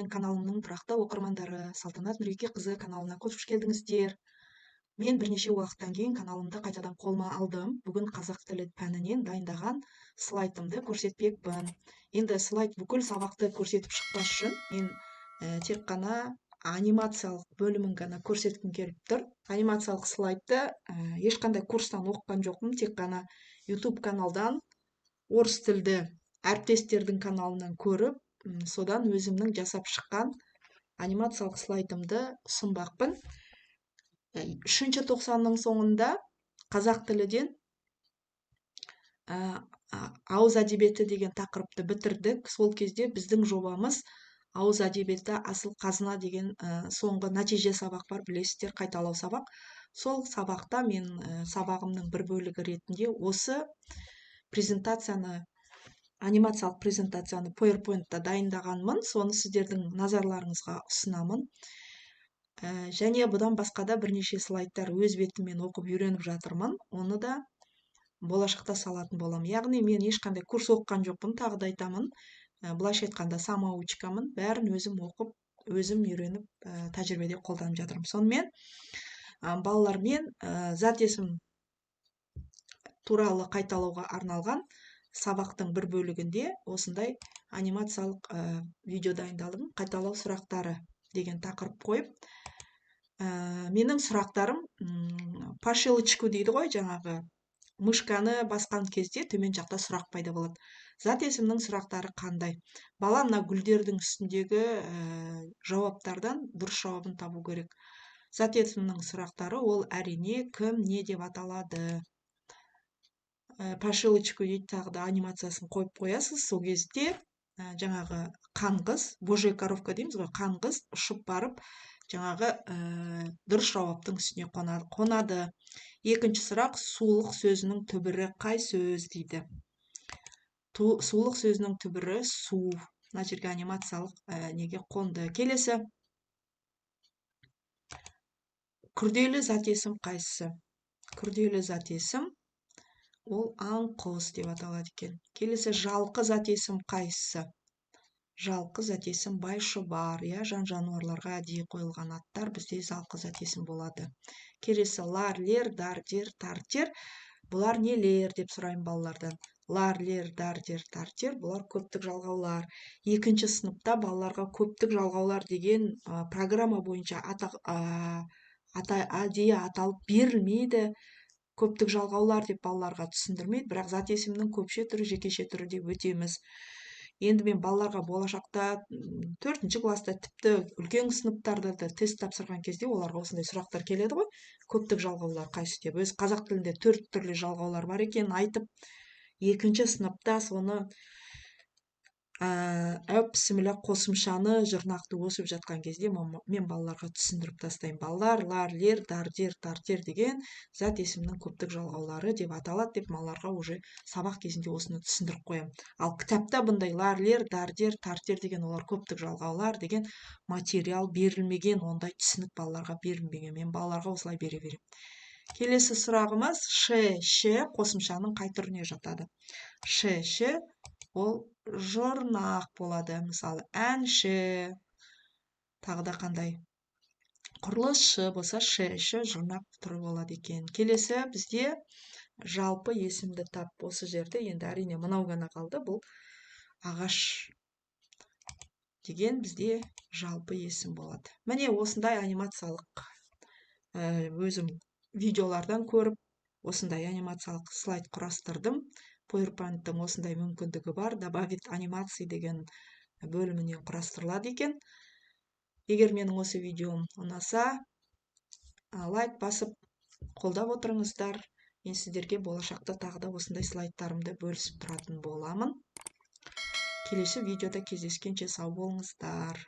менің каналымның тұрақты оқырмандары, Салтанат Нұреке қызы каналына қош келдіңіздер. Мен бірнеше уақыттан кейін каналымды қайтадан қолыма алдым. Бүгін қазақ тілі пәнінен дайындаған слайдымды көрсетпекпін. Енді слайд бүкіл сабақты көрсетіп шықпас үшін мен тек қана анимациялық бөлімін ғана көрсеткім келіп тұр. Анимациялық слайдты ешқандай курстан оқыған жоқпын, тек қана YouTube каналдан орыс тілді әріптестердің каналынан көріп, содан өзімнің жасап шыққан анимациялық слайдымды ұсынбақпын. 3-ші тоқсанның соңында қазақ тіліден ауыз әдебиеті деген тақырыпты бітірдік. Сол кезде біздің жобамыз ауыз әдебиеті асыл қазына деген соңғы нәтиже сабақ бар, білесіздер, қайталау сабақ. Сол сабақта мен сабағымның бір бөлігі ретінде осы презентацияны, анимациялық презентацияны PowerPoint-та дайындағанмын. Соны сіздердің назарларыңызға ұсынамын. Және бұдан басқа да бірнеше слайдтар өз бетіммен оқып үйреніп жатырмын. Оны да болашақта салатын боламын. Яғни мен ешқандай курс оқыған жоқпын, тағы да айтамын. Былайша айтқанда самоучкамын. Бәрін өзім оқып, өзім үйреніп, тәжірибеде қолданып жатырмын. Сонымен балалармен зат есім туралы қайталауға арналған сабақтың бір бөлігінде осындай анимациялық видео дайындалдым. Қайталау сұрақтары деген тақырып қойып, менің сұрақтарым по щелчку дейді ғой, жаңағы мышканы басқан кезде төмен жақта сұрақ пайда болады. Зат есімнің сұрақтары қандай? Бала мына гүлдердің үстіндегі жауаптардан дұрыс жауабын табу керек. Зат есімнің сұрақтары ол әрине кім, не деп аталады. По щелчку дейді, тағы да анимациясын қойып қоясыз. Сол кезде жаңағы қаңғыз, божья коровка дейміз ғой, қаңғыз ұшып барып жаңағы дұрыс жауаптың үстіне қонады. Екінші сұрақ, сулық сөзінің түбірі қай сөз дейді. Сулық сөзінің түбірі су. Мына жерге анимациялық неге қонды. Келесі, күрделі зат есім қайсысы? Күрделі зат есім ол аңқұс деп аталады екен. Келесі, жалқы зат есім қайсысы? Жалқы зат есім байшұбар, жан жануарларға әдейі қойылған аттар бізде жалқы зат есім болады. Келесі, лар, лер, дар, дер, тар, тер. Бұлар нелер деп сұрайын балалардан. Лар, лер, дар, дер, тар, тер. Бұлар көптік жалғаулар. Екінші сыныпта балаларға көптік жалғаулар деген программа бойынша әдейі аталып берілмейді. Көптік жалғаулар деп балаларға түсіндірмейді, бірақ зат есімнің көпше түрі, жекеше түрі деп өтеміз. Енді мен балаларға болашақта 4-ші класста, тіпті үлкен сыныптарда да тест тапсырған кезде оларға осындай сұрақтар келеді ғой. Көптік жалғаулар қайсы деп. Өз қазақ тілінде 4 түрлі жалғаулар бар екенін айтып, 2-ші сыныпта соны бісміллә қосымшаны жұрнақты өсіп жатқан кезде мен балаларға түсіндіріп тастаймын. Балалар, лар, лер, дар, дер, тар, тер деген зат есімнің көптік жалғаулары деп аталады деп балаларға уже сабақ кезінде осыны түсіндіріп қоямын. Ал кітапта бұндай лар, лер, дар, дер, тар, тер деген олар көптік жалғаулар деген материал берілмеген, ондай түсінік балаларға берілмеген. Мен балаларға осылай бере беремін. Келесі сұрағымыз ш қосымшаның қай түріне жатады? Ш ол жұрнақ болады. Мысалы, әнші, тағы да қандай? Құрылысшы болса, ш жұрнақ түрі болады екен. Келесі бізде жалпы есімді тап. Осы жерде енді әрине мынау ғана қалды. Бұл ағаш деген бізде жалпы есім болады. Міне осындай анимациялық өзім видеолардан көріп, осындай анимациялық слайд құрастырдым. PowerPoint-тың осындай мүмкіндігі бар. Добавить анимации деген бөлімінен құрастырылады екен. Егер менің осы видеом ұнаса, лайк басып қолдап отырыңыздар. Мен сіздерге болашақта тағы да осындай слайдтарымды бөлісіп тұратын боламын. Келесі видеода кездескенше сау болыңыздар.